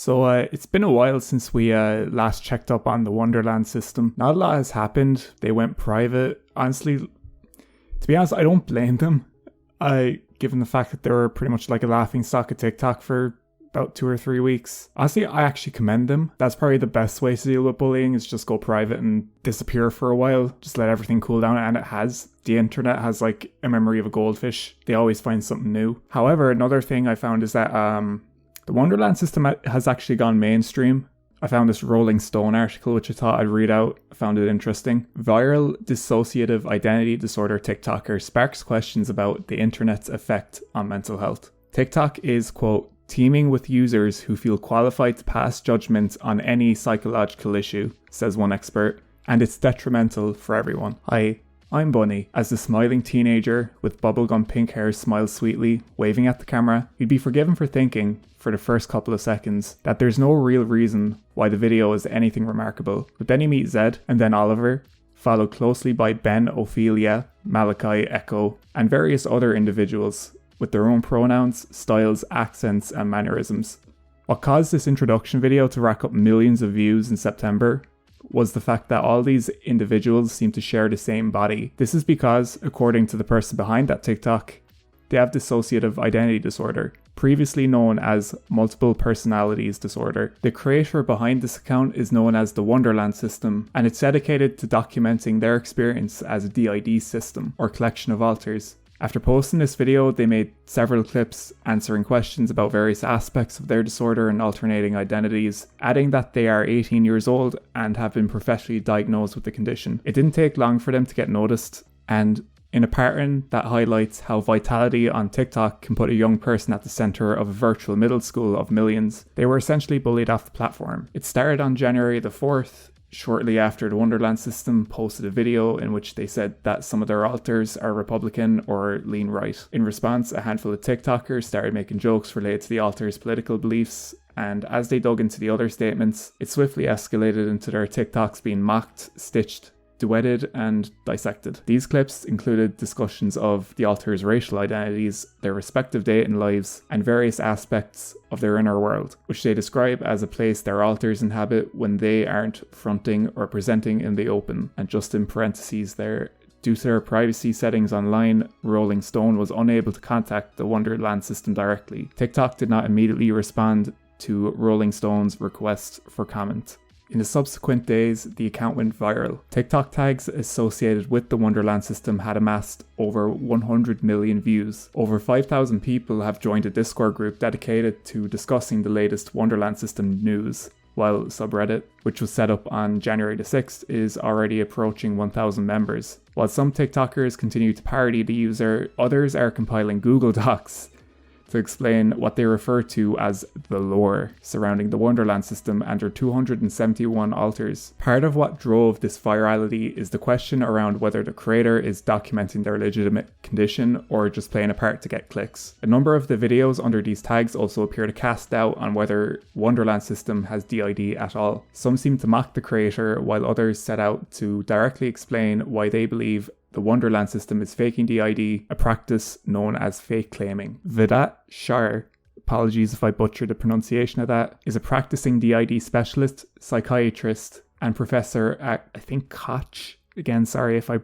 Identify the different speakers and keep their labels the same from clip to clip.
Speaker 1: So it's been a while since we last checked up on the Wonderland system. Not a lot has happened. They went private. Honestly, to be honest, I don't blame them. Given the fact that they were pretty much like a laughingstock of TikTok for about 2 or 3 weeks. Honestly, I actually commend them. That's probably the best way to deal with bullying, is just go private and disappear for a while. Just let everything cool down, and it has. The internet has like a memory of a goldfish. They always find something new. However, another thing I found is that the Wonderland system has actually gone mainstream. I found this Rolling Stone article, which I thought I'd read out. I found it interesting. Viral dissociative identity disorder TikToker sparks questions about the internet's effect on mental health. TikTok is, quote, teeming with users who feel qualified to pass judgment on any psychological issue, says one expert, and it's detrimental for everyone. Hi, I'm Bunny. As the smiling teenager with bubblegum pink hair smiles sweetly, waving at the camera, you'd be forgiven for thinking, for the first couple of seconds, that there's no real reason why the video is anything remarkable. But then you meet Zed, and then Oliver, followed closely by Ben, Ophelia, Malachi, Echo, and various other individuals with their own pronouns, styles, accents, and mannerisms. What caused this introduction video to rack up millions of views in September was the fact that all these individuals seem to share the same body. This is because, according to the person behind that TikTok, they have dissociative identity disorder, previously known as multiple personalities disorder. The creator behind this account is known as the Wonderland system, and it's dedicated to documenting their experience as a DID system, or collection of alters. After posting this video, they made several clips answering questions about various aspects of their disorder and alternating identities, adding that they are 18 years old and have been professionally diagnosed with the condition. It didn't take long for them to get noticed, and in a pattern that highlights how vitality on TikTok can put a young person at the center of a virtual middle school of millions, they were essentially bullied off the platform. It started on January the 4th, shortly after the Wonderland system posted a video in which they said that some of their alters are Republican or lean right. In response, a handful of TikTokers started making jokes related to the alters' political beliefs, and as they dug into the other statements, it swiftly escalated into their TikToks being mocked, stitched, duetted, and dissected. These clips included discussions of the alters' racial identities, their respective dating lives, and various aspects of their inner world, which they describe as a place their alters inhabit when they aren't fronting or presenting in the open. And just in parentheses there, due to their privacy settings online, Rolling Stone was unable to contact the Wonderland system directly. TikTok did not immediately respond to Rolling Stone's request for comment. In the subsequent days, the account went viral. TikTok tags associated with the Wonderland system had amassed over 100 million views. Over 5,000 people have joined a Discord group dedicated to discussing the latest Wonderland system news, while subreddit, which was set up on January the 6th, is already approaching 1,000 members. While some TikTokers continue to parody the user, others are compiling Google Docs to explain what they refer to as the lore surrounding the Wonderland system and their 271 alters. Part of what drove this virality is the question around whether the creator is documenting their legitimate condition or just playing a part to get clicks. A number of the videos under these tags also appear to cast doubt on whether Wonderland system has DID at all. Some seem to mock the creator, while others set out to directly explain why they believe the Wonderland system is faking DID, a practice known as fake claiming. Vedat Shar, apologies if I butchered the pronunciation of that, is a practicing DID specialist, psychiatrist, and professor at, I think, Koç, again, sorry if I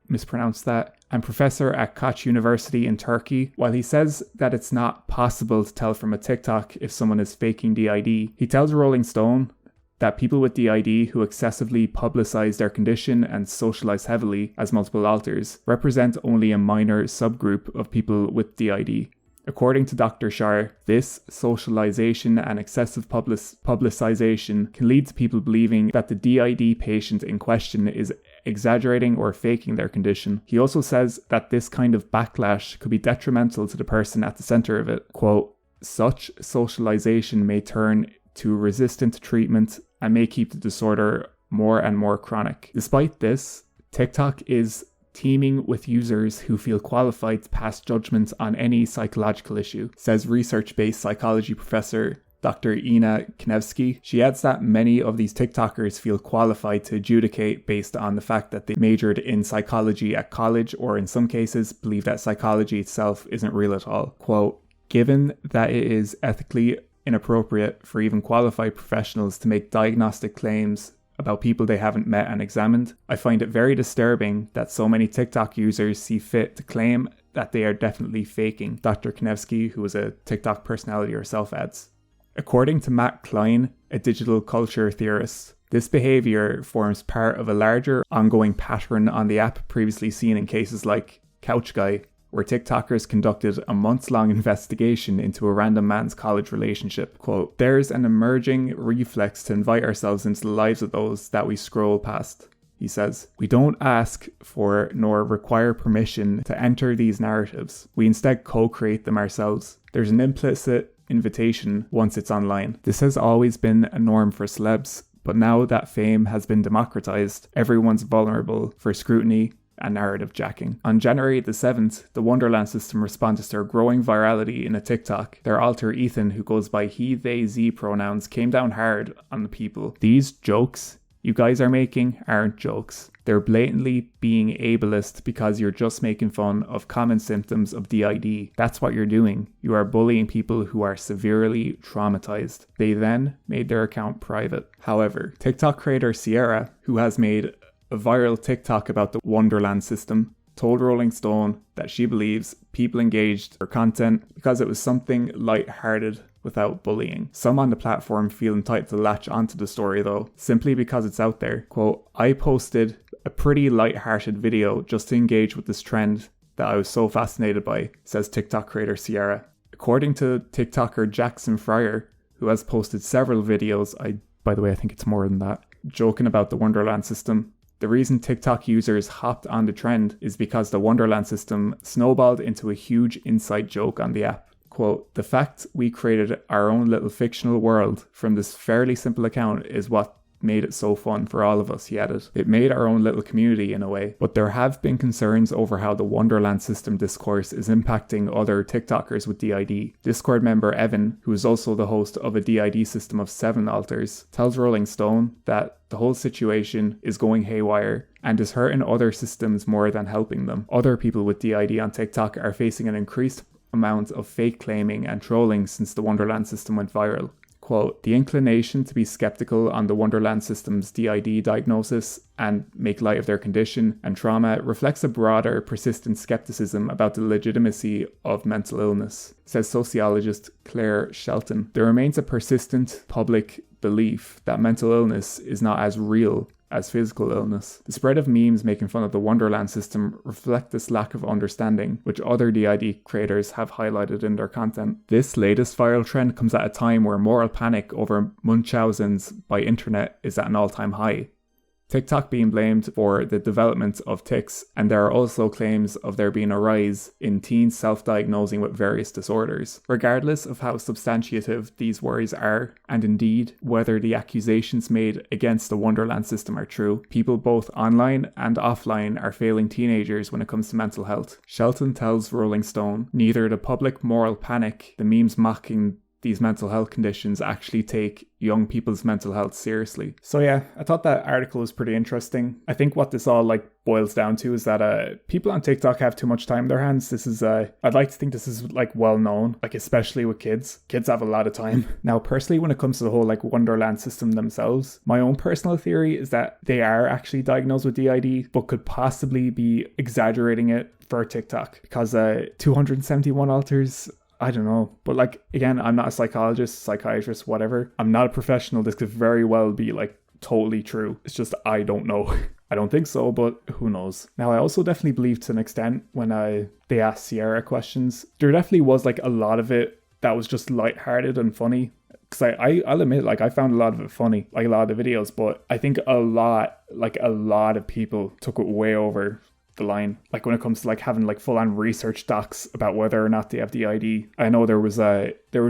Speaker 1: mispronounced that, and professor at Koç University in Turkey. While he says that it's not possible to tell from a TikTok if someone is faking DID, he tells Rolling Stone that people with DID who excessively publicize their condition and socialize heavily as multiple alters represent only a minor subgroup of people with DID. According to Dr. Shar, this socialization and excessive publicization can lead to people believing that the DID patient in question is exaggerating or faking their condition. He also says that this kind of backlash could be detrimental to the person at the center of it. Quote, such socialization may turn to resistant to treatment and may keep the disorder more and more chronic. Despite this, TikTok is teeming with users who feel qualified to pass judgment on any psychological issue, says research-based psychology professor Dr. Ina Knevsky. She adds that many of these TikTokers feel qualified to adjudicate based on the fact that they majored in psychology at college, or in some cases believe that psychology itself isn't real at all. Quote, given that it is ethically inappropriate for even qualified professionals to make diagnostic claims about people they haven't met and examined. I find it very disturbing that so many TikTok users see fit to claim that they are definitely faking, Dr. Konevsky, who is a TikTok personality herself, adds. According to Matt Klein, a digital culture theorist, this behavior forms part of a larger ongoing pattern on the app previously seen in cases like Couch Guy, where TikTokers conducted a months-long investigation into a random man's college relationship. Quote, "There's an emerging reflex to invite ourselves into the lives of those that we scroll past," he says. "We don't ask for nor require permission to enter these narratives. We instead co-create them ourselves. There's an implicit invitation once it's online. This has always been a norm for celebs, but now that fame has been democratized, everyone's vulnerable for scrutiny and narrative jacking." On January the 7th, the Wonderland system responded to their growing virality in a TikTok. Their alter Ethan, who goes by he, they, z pronouns, came down hard on the people. "These jokes you guys are making aren't jokes. They're blatantly being ableist because you're just making fun of common symptoms of DID. That's what you're doing. You are bullying people who are severely traumatized." They then made their account private. However, TikTok creator Sierra, who has made a viral TikTok about the Wonderland system, told Rolling Stone that she believes people engaged her content because it was something light-hearted without bullying. Some on the platform feel entitled to latch onto the story though, simply because it's out there. Quote, "I posted a pretty light-hearted video just to engage with this trend that I was so fascinated by," says TikTok creator Sierra. According to TikToker Jackson Fryer, who has posted several videos, by the way, I think it's more than that, joking about the Wonderland system, the reason TikTok users hopped on the trend is because the Wonderland system snowballed into a huge inside joke on the app. Quote, "The fact we created our own little fictional world from this fairly simple account is what made it so fun for all of us," he added. "It made our own little community in a way, but there have been concerns over how the Wonderland system discourse is impacting other TikTokers with DID. Discord member Evan, who is also the host of a DID system of 7 alters, tells Rolling Stone that the whole situation is going haywire and is hurting other systems more than helping them. Other people with DID on TikTok are facing an increased amount of fake claiming and trolling since the Wonderland system went viral. Quote, "The inclination to be skeptical on the Wonderland system's DID diagnosis and make light of their condition and trauma reflects a broader, persistent skepticism about the legitimacy of mental illness," says sociologist Claire Shelton. "There remains a persistent public belief that mental illness is not as real as physical illness. The spread of memes making fun of the Wonderland system reflect this lack of understanding, which other DID creators have highlighted in their content. This latest viral trend comes at a time where moral panic over Munchausen's by internet is at an all-time high. TikTok being blamed for the development of tics, and there are also claims of there being a rise in teens self-diagnosing with various disorders. Regardless of how substantiative these worries are, and indeed whether the accusations made against the Wonderland system are true, people both online and offline are failing teenagers when it comes to mental health." Shelton tells Rolling Stone, "Neither the public moral panic, the memes mocking these mental health conditions actually take young people's mental health seriously." So yeah, I thought that article was pretty interesting. I think what this all boils down to is that people on TikTok have too much time in their hands. This is I'd like to think this is well known, especially with kids. Kids have a lot of time. Now personally, when it comes to the whole Wonderland system themselves, my own personal theory is that they are actually diagnosed with DID, but could possibly be exaggerating it for TikTok, because 271 alters, I don't know. But again, I'm not a psychologist, psychiatrist, whatever. I'm not a professional. This could very well be totally true. It's just I don't know. I don't think so, but who knows. Now, I also definitely believe to an extent when they asked Sierra questions, there definitely was a lot of it that was just lighthearted and funny. Because I'll admit, I found a lot of it funny, a lot of the videos, but I think a lot of people took it way over the line, when it comes to having full-on research docs about whether or not they have DID. I know there was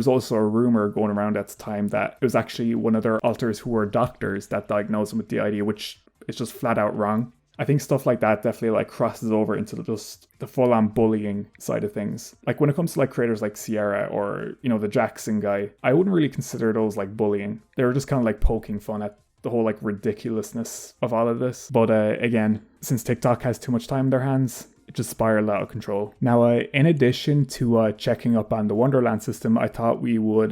Speaker 1: also a rumor going around at the time that it was actually one of their alters who were doctors that diagnosed them with DID, which is just flat out wrong. I think stuff like that definitely crosses over into just the full-on bullying side of things. When it comes to creators like Sierra or the Jackson guy, I wouldn't really consider those bullying. They were just kind of poking fun at the whole ridiculousness of all of this. But again, since TikTok has too much time in their hands, just spiraled out of control. Now, in addition to checking up on the Wonderland system, I thought we would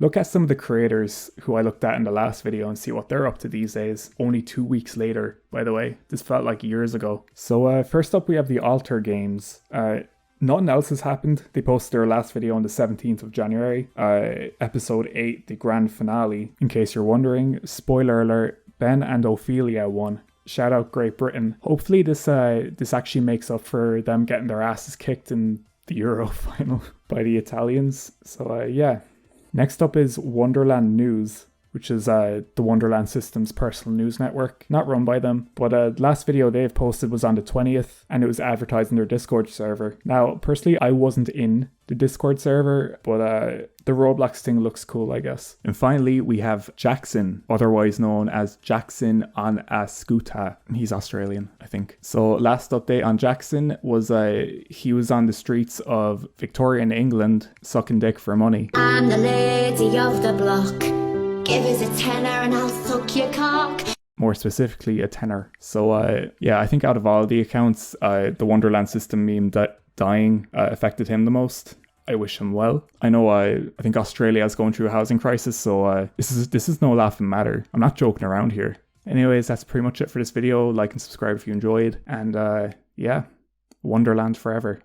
Speaker 1: look at some of the creators who I looked at in the last video and see what they're up to these days. Only 2 weeks later, by the way. This felt like years ago. So first up, we have the Alter Games. Nothing else has happened. They posted their last video on the 17th of January. Episode 8, the grand finale. In case you're wondering, spoiler alert, Ben and Ophelia won. Shout out Great Britain. Hopefully this actually makes up for them getting their asses kicked in the Euro final by the Italians. So yeah. Next up is Wonderland News, which is the Wonderland System's personal news network. Not run by them, but the last video they've posted was on the 20th, and it was advertised in their Discord server. Now, personally, I wasn't in the Discord server, but the Roblox thing looks cool, I guess. And finally, we have Jackson, otherwise known as Jackson on a Scooter. He's Australian, I think. So last update on Jackson was he was on the streets of Victorian England sucking dick for money.
Speaker 2: I'm the lady of the block. Give us a tenner and I'll suck your cock.
Speaker 1: More specifically, a tenner. So yeah, I think out of all the accounts, the Wonderland System meme that dying affected him the most. I wish him well. I know I think Australia is going through a housing crisis, so this is no laughing matter. I'm not joking around here. Anyways, that's pretty much it for this video. Like and subscribe if you enjoyed. And yeah, Wonderland forever.